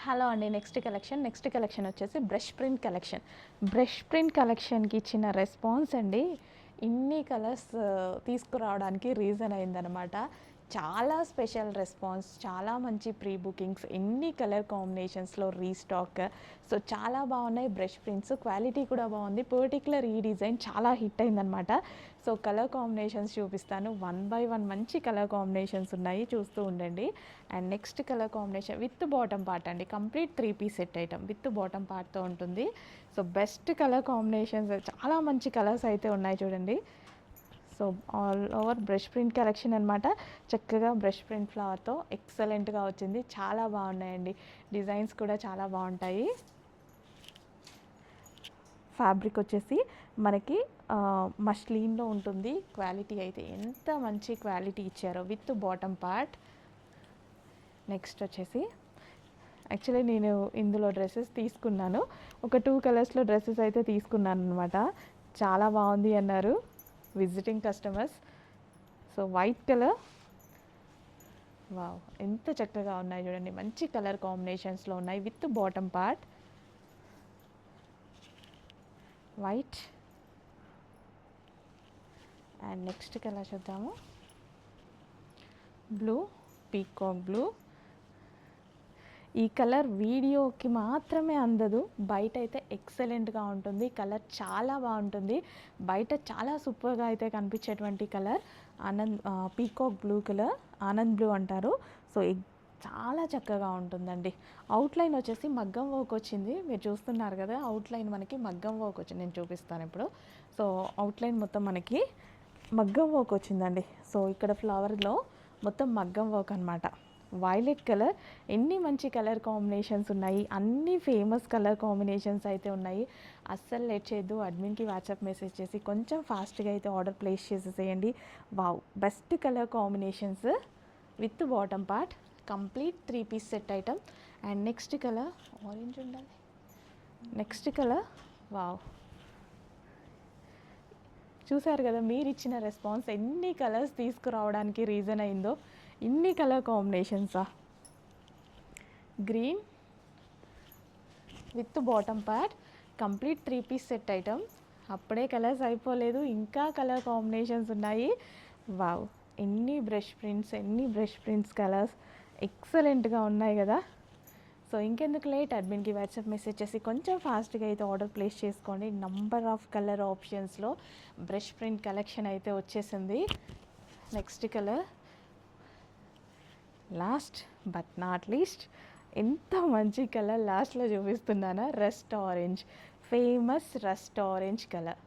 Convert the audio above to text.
Hello అండి. Next collection వచ్చేసి brush print కలెక్షన్కి ఇచ్చిన రెస్పాన్స్ అండి ఇన్ని కలర్స్ తీసుకురావడానికి రీజన్ అయిందనమాట. చాలా స్పెషల్ రెస్పాన్స్, చాలా మంచి ప్రీ బుకింగ్స్, ఎన్ని కలర్ కాంబినేషన్స్లో రీస్టాక్. సో చాలా బాగున్నాయి బ్రష్ ప్రింట్స్, క్వాలిటీ కూడా బాగుంది. పర్టికులర్ ఈ డిజైన్ చాలా హిట్ అయిందనమాట. సో కలర్ కాంబినేషన్స్ చూపిస్తాను, 1 by 1 మంచి కలర్ కాంబినేషన్స్ ఉన్నాయి, చూస్తూ ఉండండి. And next colour combination with bottom part అండి, complete 3 piece set item with bottom పార్ట్తో ఉంటుంది. సో బెస్ట్ కలర్ కాంబినేషన్స్, చాలా మంచి కలర్స్ అయితే ఉన్నాయి చూడండి. So all over brush print collection అనమాట. చక్కగా బ్రష్ ప్రింట్ ఫ్లవర్తో ఎక్సలెంట్గా వచ్చింది, చాలా బాగున్నాయండి. డిజైన్స్ కూడా చాలా బాగుంటాయి. ఫ్యాబ్రిక్ వచ్చేసి మనకి మష్లీన్లో ఉంటుంది. క్వాలిటీ అయితే ఎంత మంచి క్వాలిటీ ఇచ్చారో విత్ బాటమ్ పార్ట్. నెక్స్ట్ వచ్చేసి యాక్చువల్లీ నేను ఇందులో డ్రెస్సెస్ తీసుకున్నాను, ఒక 2 కలర్స్లో డ్రెస్సెస్ అయితే తీసుకున్నాను అనమాట. చాలా బాగుంది అన్నారు visiting customers. So white colour, wow ఎంత చక్కగా ఉన్నాయి చూడండి, మంచి కలర్ కాంబినేషన్స్లో ఉన్నాయి with bottom part. White and next colour చూద్దాము, బ్లూ, పీకాక్ బ్లూ. ఈ కలర్ వీడియోకి మాత్రమే అందదు, బయట అయితే ఎక్సలెంట్గా ఉంటుంది. కలర్ చాలా బాగుంటుంది, బయట చాలా సూపర్గా అయితే కనిపించేటువంటి colour peacock blue colour, Anand blue అంటారు. సో చాలా చక్కగా ఉంటుందండి. అవుట్లైన్ వచ్చేసి మగ్గం వర్క్ వచ్చింది, మీరు చూస్తున్నారు కదా. అవుట్లైన్ మనకి మగ్గం వర్క్ వచ్చింది, నేను చూపిస్తాను ఇప్పుడు. సో అవుట్లైన్ మొత్తం మనకి మగ్గం వర్క్ వచ్చిందండి. సో ఇక్కడ ఫ్లవర్లో మొత్తం మగ్గం వర్క్ అనమాట. వైలెట్ కలర్, ఎన్ని మంచి కలర్ కాంబినేషన్స్ ఉన్నాయి, అన్ని ఫేమస్ కలర్ కాంబినేషన్స్ అయితే ఉన్నాయి. అస్సలు లేట్ చేయొద్దు, అడ్మిన్కి వాట్సాప్ మెసేజ్ చేసి కొంచెం ఫాస్ట్గా అయితే ఆర్డర్ ప్లేస్ చేసేసేయండి. Wow best colour combinations with bottom part, complete 3 piece set item. And next colour orange ఉండాలి. నెక్స్ట్ కలర్, వావ్ చూసారు కదా, మీరు ఇచ్చిన రెస్పాన్స్ ఎన్ని కలర్స్ తీసుకురావడానికి రీజన్ అయిందో. ఇన్ని కలర్ కాంబినేషన్సా, green with bottom part, complete 3 piece set item. అప్పుడే కలర్స్ అయిపోలేదు, ఇంకా కలర్ కాంబినేషన్స్ ఉన్నాయి. వావ్ ఎన్ని బ్రష్ ప్రింట్స్ కలర్స్ ఎక్సలెంట్గా ఉన్నాయి కదా. సో ఇంకెందుకు లేట్, అడ్మిన్కి వాట్సాప్ మెసేజ్ చేసి కొంచెం ఫాస్ట్గా అయితే ఆర్డర్ ప్లేస్ చేసుకోండి. నంబర్ ఆఫ్ కలర్ ఆప్షన్స్లో బ్రష్ ప్రింట్ కలెక్షన్ అయితే వచ్చేసింది. Next colour, last but not least, ఎంత మంచి కలర్ లాస్ట్లో చూపిస్తున్నానా, rust orange, famous rust orange colour.